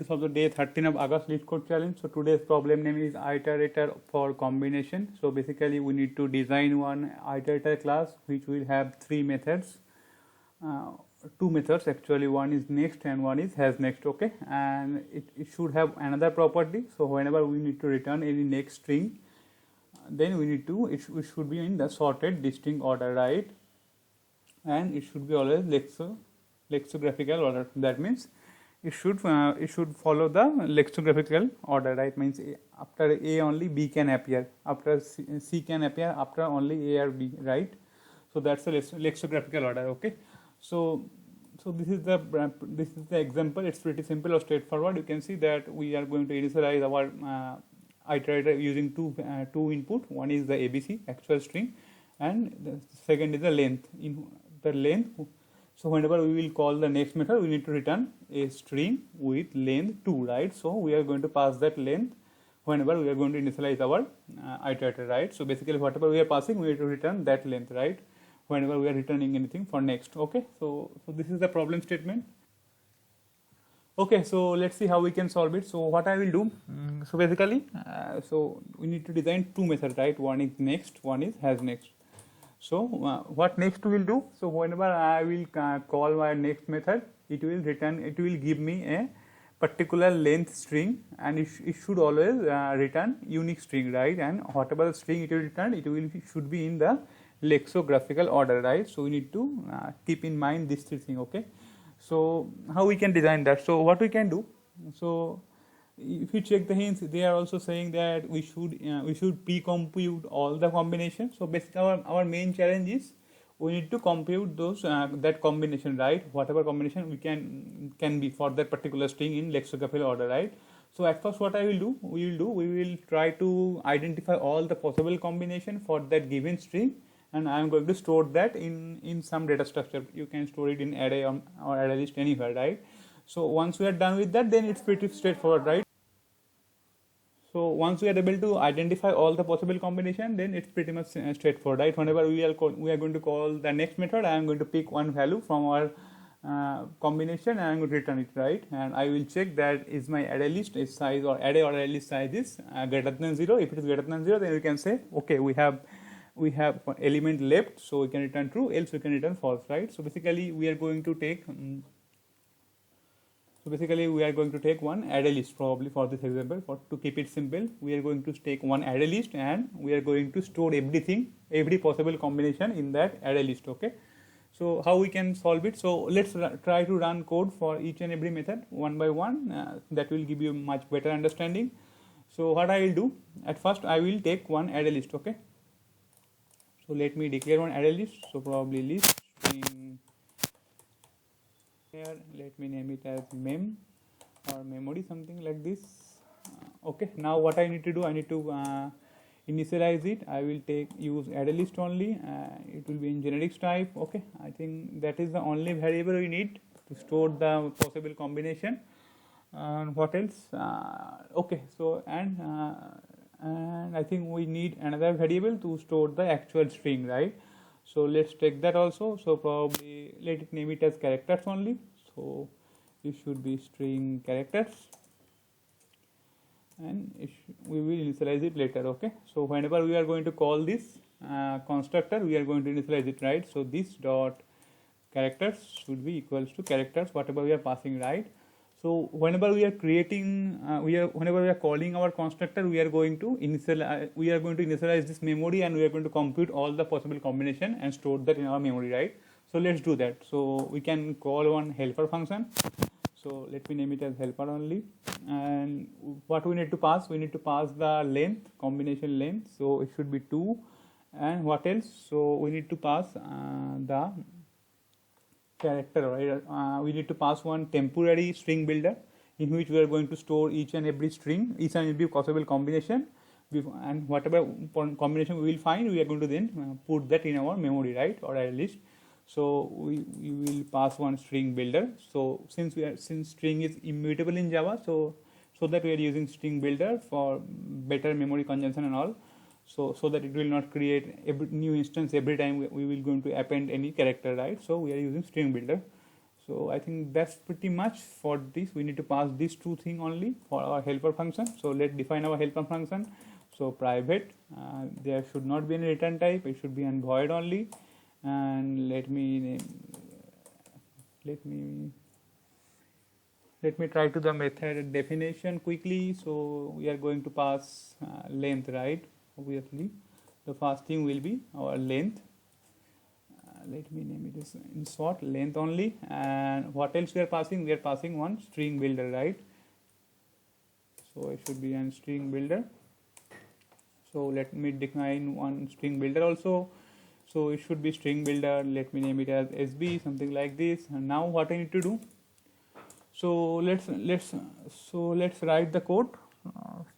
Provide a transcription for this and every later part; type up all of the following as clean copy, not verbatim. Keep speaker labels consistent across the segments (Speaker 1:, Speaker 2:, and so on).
Speaker 1: to solve the day 13 of August LeetCode challenge. So today's problem name is iterator for combination. So basically we need to design one iterator class which will have three methods, two methods actually. One is next and one is has next. Okay, and it should have another property. So whenever we need to return any next string, then we need to it should be in the sorted distinct order, right? And it should be always lexicographical order. That means it should follow the lexicographical order, right? Means after A only B can appear, after C can appear, after only A or B, right? So that's the lexicographical order. Okay, so this is the example. It's pretty simple or straightforward. You can see that we are going to initialize our iterator using two input. One is the ABC actual string, and the second is the length. In the length, so whenever we will call the next method, we need to return a string with length 2, right? So we are going to pass that length whenever we are going to initialize our iterator, right? So basically whatever we are passing, we need to return that length, right? Whenever we are returning anything for next. Okay, so this is the problem statement. Okay, so let's see how we can solve it. So what I will do, so basically, so we need to design two methods, right? One is next, one is has next. So what next we will do? So whenever I will call my next method, it will give me a particular length string, and it should always return unique string, right? And whatever string it will return, should be in the lexicographical order, right? So we need to keep in mind these three things. Okay, so how we can design that? So what we can do? So if you check the hints, they are also saying that we should pre-compute all the combinations. So basically our main challenge is we need to compute those that combination, right? Whatever combination we can be for that particular string in lexicographical order, right? So at first what we will try to identify all the possible combination for that given string, and I am going to store that in some data structure. You can store it in array or array list anywhere, right? So once we are done with that, then it's pretty straightforward, right? So once we are able to identify all the possible combination, then it's pretty much straightforward, right? Whenever we are going to call the next method, I am going to pick one value from our combination and I am going to return it, right? And I will check that is my array list is size or array list size is greater than 0. If it is greater than 0, then we can say okay, we have element left, so we can return true, else we can return false, right? So basically we are going to take one array list probably for this example. To keep it simple, we are going to take one array list and we are going to store every possible combination in that array list. Okay, so how we can solve it? So let's try to run code for each and every method one by one. That will give you much better understanding. So what I will do, at first I will take one array list. Okay, so let me declare one array list. So probably list string here, let me name it as mem or memory, something like this. Okay, now what I need to do, I need to initialize it. I will use array list only. It will be in generics type. Okay, I think that is the only variable we need to store the possible combination. And what else? Okay, so and I think we need another variable to store the actual string, right? So let's take that also. So probably let it name it as characters only. So it should be string characters, and we will initialize it later. Okay, so whenever we are going to call this constructor, we are going to initialize it, right? So this dot characters should be equals to characters whatever we are passing, right? So whenever we are creating, whenever we are calling our constructor, we are going to initialize this memory, and we are going to compute all the possible combination and store that in our memory, right? So let's do that. So we can call one helper function. So let me name it as helper only. And what we need to pass? We need to pass the length, combination length. So it should be 2. And what else? So we need to pass the character, right? We need to pass one temporary string builder in which we are going to store each and every string, each and every possible combination, and whatever combination we will find, we are going to then put that in our memory, right, or array list. So we will pass one string builder. So since string is immutable in Java, so that we are using string builder for better memory consumption and all. So that it will not create every new instance every time we will going to append any character, right? So we are using string builder. So I think that's pretty much for this. We need to pass these two things only for our helper function. So let's define our helper function. So private, there should not be any return type, it should be an void only. And let me try to the method definition quickly. So we are going to pass length, right? Obviously the first thing will be our length. Let me name it as in short length only. And what else we are passing? We are passing one string builder, right? So it should be a string builder. So let me define one string builder also. So it should be string builder. Let me name it as SB, something like this. And now what I need to do? So let's write the code.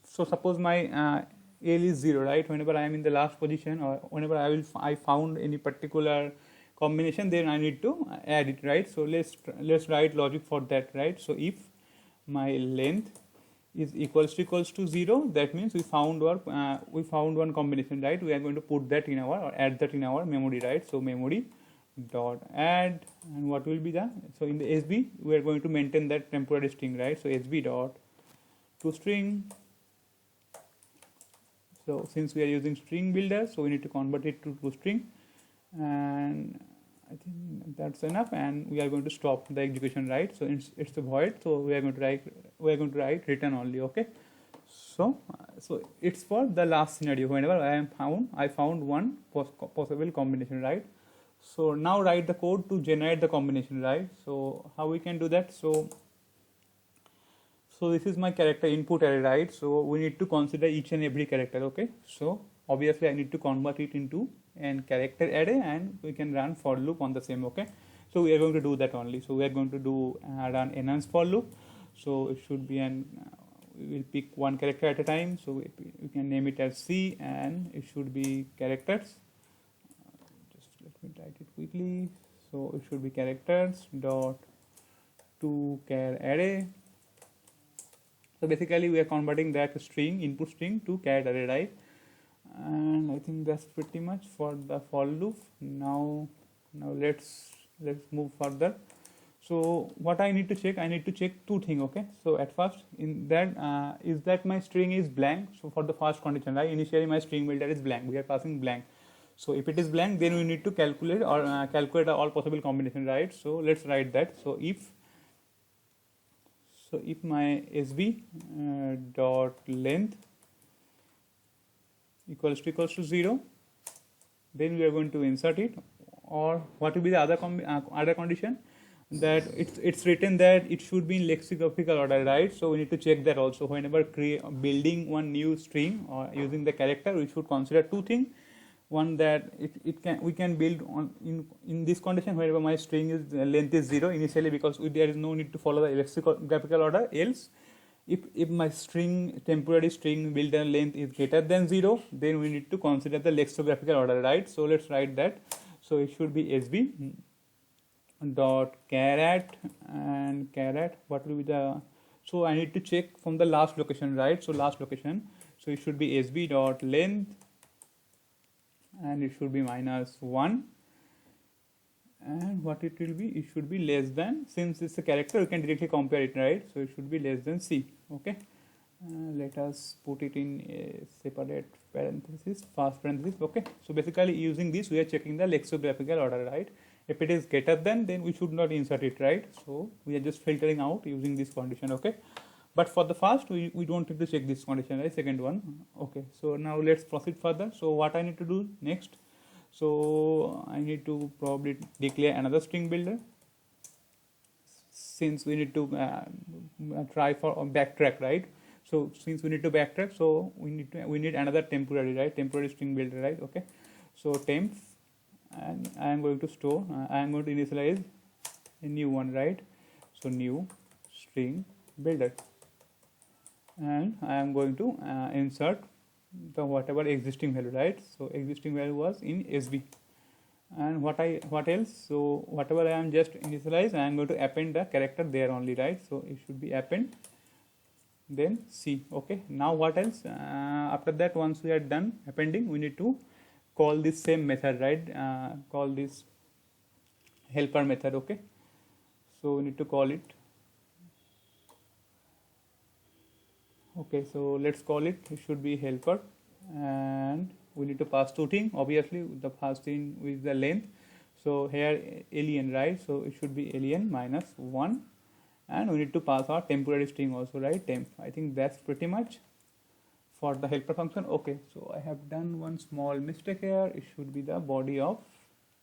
Speaker 1: So suppose my L is 0, right? Whenever I am in the last position, or whenever I found any particular combination, then I need to add it, right? So let's write logic for that, right? So if my length is equals to 0, that means we found one combination, right? We are going to put that in our, or add that in our memory, right? So memory dot add, and what will be the, so in the SB we are going to maintain that temporary string, right? So SB dot to string. So since we are using string builder, so we need to convert it to string, and I think that's enough, and we are going to stop the execution, right? So it's a void, so we are going to write return only. Okay, so it's for the last scenario, whenever I found one possible combination, right? So now write the code to generate the combination, right? So how we can do that? So this is my character input array, right? So we need to consider each and every character. Okay, so obviously I need to convert it into an character array, and we can run for loop on the same. Okay, so we are going to do that only. So we are going to do run enhance for loop. So it should be we will pick one character at a time. So we can name it as C, and it should be characters. Just let me write it quickly. So it should be characters dot to char array. So basically we are converting that string, input string, to char array, right? And I think that's pretty much for the for loop. Now let's move further. So what I need to check? I need to check two things. Okay, so at first in that is that my string is blank. So for the first condition, right, initially my string builder is blank, we are passing blank. So if it is blank, then we need to calculate all possible combination, right? So let's write that. So if my SB dot length equals to 0, then we are going to insert it. Or what will be the other condition? That it's written that it should be in lexicographical order, right? So we need to check that also. Whenever building one new string or using the character, we should consider two things. One, that we can build on in this condition wherever my string is length is 0 initially, because there is no need to follow the lexicographical order. Else, if my temporary string builder length is greater than 0, then we need to consider the lexicographical order, right? So let's write that. So it should be SB dot caret, and caret, what will be the, so I need to check from the last location, right? So last location, so it should be SB dot length, and it should be -1, and what it will be, it should be less than, since it's a character we can directly compare it, right? So it should be less than C. Okay, let us put it in a separate parenthesis, first parenthesis. Okay, so basically using this we are checking the lexicographical order, right? If it is greater than, then we should not insert it, right? So we are just filtering out using this condition. Okay, but for the first we don't need to check this condition, right? Second one. Okay, so now let's proceed further. So what I need to do next? So I need to probably declare another string builder, since we need to try for backtrack, right? So since we need to backtrack, so we need another temporary, right? Temporary string builder, right? Okay, so temp, and I am going to store, I am going to initialize a new one, right? So new string builder, and I am going to insert the whatever existing value, right? So existing value was in SB, and what else? So whatever I am just initialize, I am going to append the character there only, right? So it should be append then C. Okay, now what else? After that, once we are done appending, we need to call this same method, right? Call this helper method. Okay, So we need to call it. Okay, so let's call it. It should be helper, and we need to pass two things. Obviously, the first thing is the length. So here alien, right? So it should be alien minus 1, and we need to pass our temporary string also, right? Temp. I think that's pretty much for the helper function. Okay, so I have done one small mistake here. It should be the body of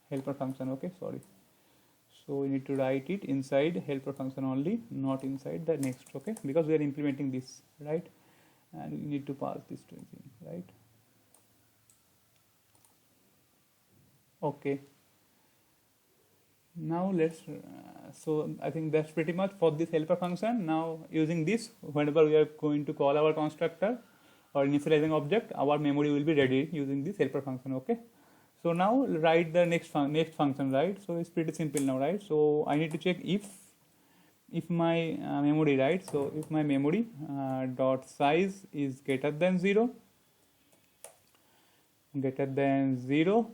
Speaker 1: helper function. Okay, sorry. So we need to write it inside helper function only, not inside the next. Okay, because we are implementing this, right? And we need to pass this to thing, right? Okay. Now let's. So I think that's pretty much for this helper function. Now using this, whenever we are going to call our constructor or initializing object, our memory will be ready using this helper function. Okay. So now write the next function, right? So it's pretty simple now, right? So I need to check if my memory, right? So if my memory dot size is greater than 0,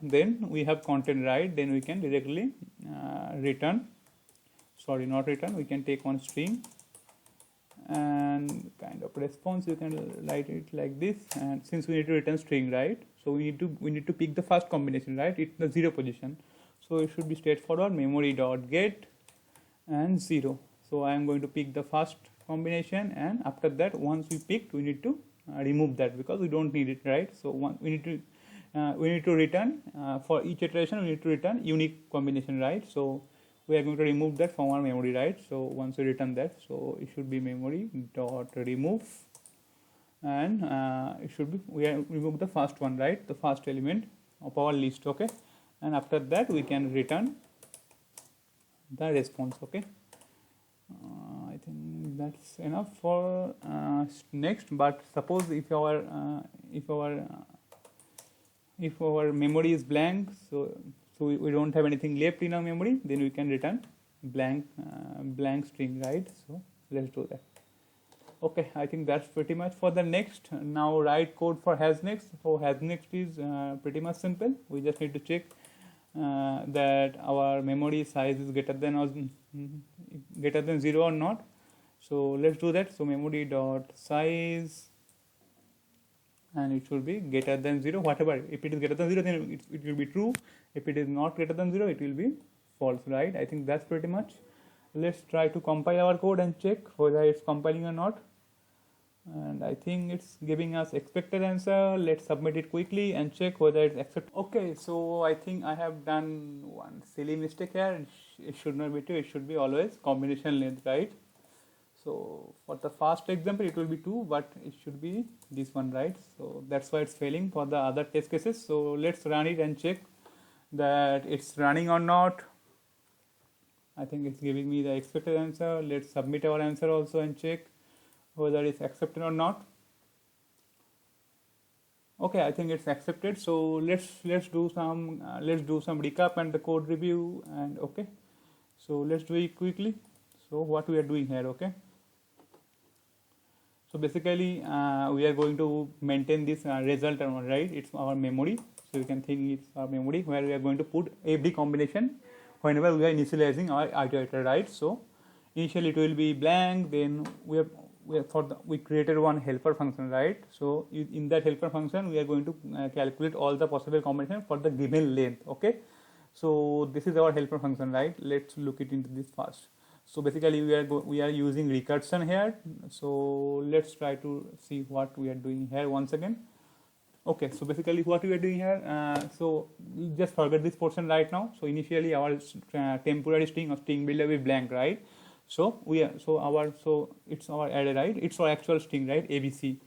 Speaker 1: then we have content, right? Then we can directly return. Sorry, not return. We can take one string and kind of response. You can write it like this. And since we need to return string, right? So we need to pick the first combination, right? It's the 0 position. So it should be straightforward. Memory dot get and 0. So I am going to pick the first combination, and after that, once we picked, we need to remove that because we don't need it, right? So we need to return for each iteration. We need to return unique combination, right? So we are going to remove that from our memory, right? So once we return that, so it should be memory dot remove, and it should be we are remove the first one, right? The first element of our list. Okay, and after that we can return the response. Okay, I think that's enough for next. But suppose if our memory is blank, so we don't have anything left in our memory, then we can return blank string, right? So let's do that. Okay, I think that's pretty much for the next. Now write code for hasNext. So hasNext is pretty much simple. We just need to check that our memory size is greater than 0 or not. So let's do that. So memory dot size, and it should be greater than 0. Whatever, if it is greater than 0, then it will be true. If it is not greater than 0, it will be false, right? I think that's pretty much. Let's try to compile our code and check whether it's compiling or not. And I think it's giving us expected answer. Let's submit it quickly and check whether it's accepted. Okay, so I think I have done one silly mistake here. It should not be 2, it should be always combination length, right? So for the first example, it will be 2, but it should be this one, right? So that's why it's failing for the other test cases. So let's run it and check that it's running or not. I think it's giving me the expected answer. Let's submit our answer also and check whether it's accepted or not. Okay, I think it's accepted. So let's do some recap and the code review. And okay, so let's do it quickly. So what we are doing here, okay? So basically, we are going to maintain this result, right? It's our memory. So you can think it's our memory where we are going to put every combination whenever we are initializing our iterator, right? So initially it will be blank. Then we created one helper function, right? So in that helper function, we are going to calculate all the possible combination for the given length. Okay. So this is our helper function, right? Let's look it into this first. So basically we are using recursion here. So let's try to see what we are doing here once again. Okay, so basically what we are doing here, so just forget this portion right now. So initially our temporary string or string builder will be blank, right? So it's our array, right? It's our actual string, right? ABC.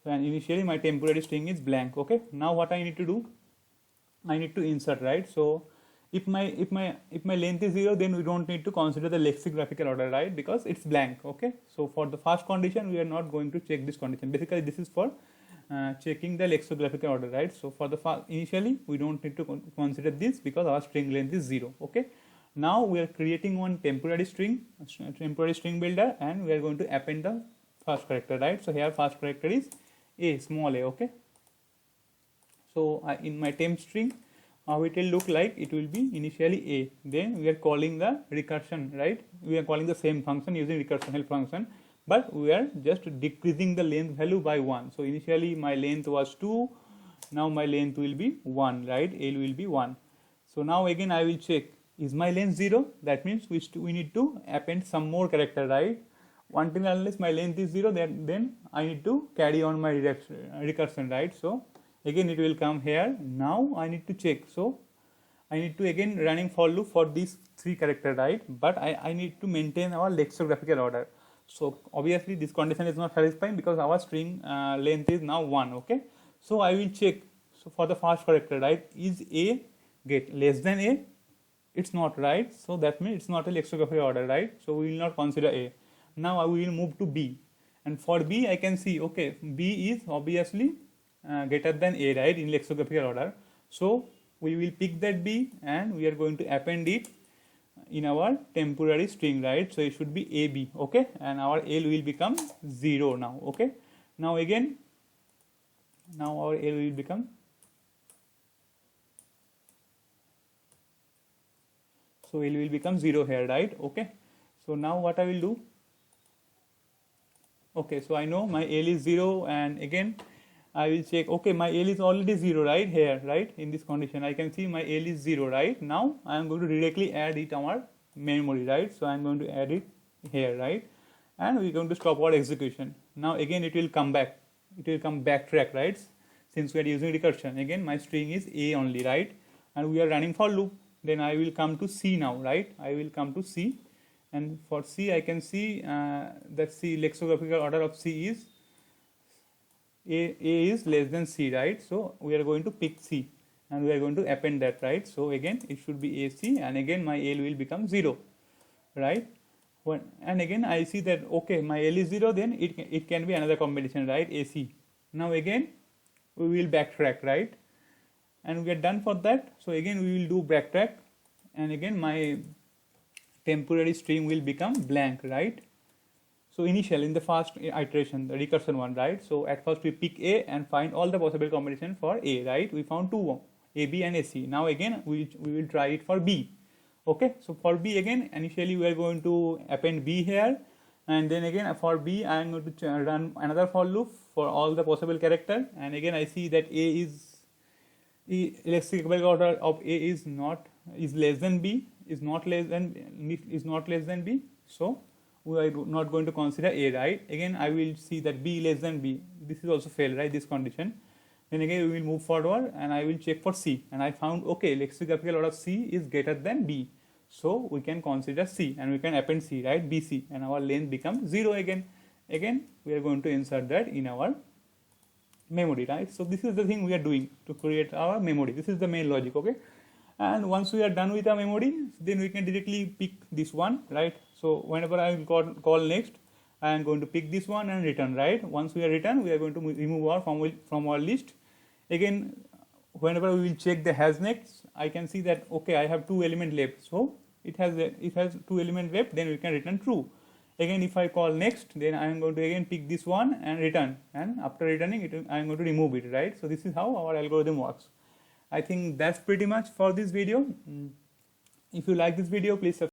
Speaker 1: So, and initially my temporary string is blank. Okay. Now what I need to do, I need to insert, right? So if my length is 0, then we don't need to consider the lexicographical order, right? Because it's blank. Okay. So for the first condition, we are not going to check this condition. Basically, this is for checking the lexicographical order, right? So for the initially, we don't need to consider this because our string length is 0. Okay. Now we are creating one temporary string builder, and we are going to append the first character, right? So here first character is a, small a. Okay. So in my temp string, how it will look like. It will be initially a, then we are calling the recursion, right? We are calling the same function using recursion help function, but we are just decreasing the length value by 1. So initially my length was 2, now my length will be 1, right? L will be 1. So now again I will check, is my length 0? That means we need to append some more character, right? Until unless my length is 0, then I need to carry on my recursion, right? So again it will come here. Now I need to check, so I need to again running for loop for these 3 characters, right? But I need to maintain our lexicographical order. So obviously this condition is not satisfying because our string length is now 1, okay? So I will check, so for the first character, right, is a get less than a? It's not, right? So that means it's not a lexicographical order, right? So we will not consider a. Now I will move to b, and for b I can see, okay, b is obviously greater than a, right, in lexicographical order. So we will pick that b and we are going to append it in our temporary string, right? So it should be ab, okay, and our l will become 0 now, okay. Now again, now our l will become, so l will become 0 here, right? Okay, so now what I will do, okay, so I know my l is 0, and again I will check, okay, my l is already 0, right, here, right, in this condition I can see my l is 0, right. Now I am going to directly add it our memory, right? So I am going to add it here, right, and we are going to stop our execution. Now again it will come back, it will come backtrack, right, since we are using recursion. Again my string is a only, right, and we are running for loop. Then I will come to C now, right, I will come to C, and for C I can see that C lexicographical order of C is a is less than C, right. So we are going to pick C and we are going to append that, right. So again it should be AC, and again my L will become 0, right. And again I see that, okay, my L is 0, then it can be another combination, right, AC. Now again we will backtrack, right, and we are done for that. So again we will do backtrack, and again my temporary string will become blank, right. So initial in the first iteration, the recursion one, right. So at first we pick A and find all the possible combination for A, right. We found 2, A, B and AC. Now again we will try it for B. Okay, so for B again initially we are going to append B here, and then again for B I am going to run another for loop for all the possible character, and again I see that A is lexicographical order of A is less than B, is not less than B. So we are not going to consider A, right. Again I will see that B less than B, this is also failed, right, this condition. Then again we will move forward and I will check for C, and I found, okay, lexicographical order of C is greater than B, so we can consider C and we can append C, right, BC, and our length becomes 0 again. Again we are going to insert that in our memory, right. So this is the thing we are doing to create our memory. This is the main logic, okay. And once we are done with our memory, then we can directly pick this one, right. So whenever I will call next, I am going to pick this one and return, right. Once we are returned, we are going to remove our from our list. Again, whenever we will check the has next, I can see that, okay, I have 2 elements left, so it has 2 elements left, then we can return true. Again if I call next, then I am going to again pick this one and return, and after returning it I am going to remove it, right. So this is how our algorithm works. I think that's pretty much for this video. If you like this video, please subscribe.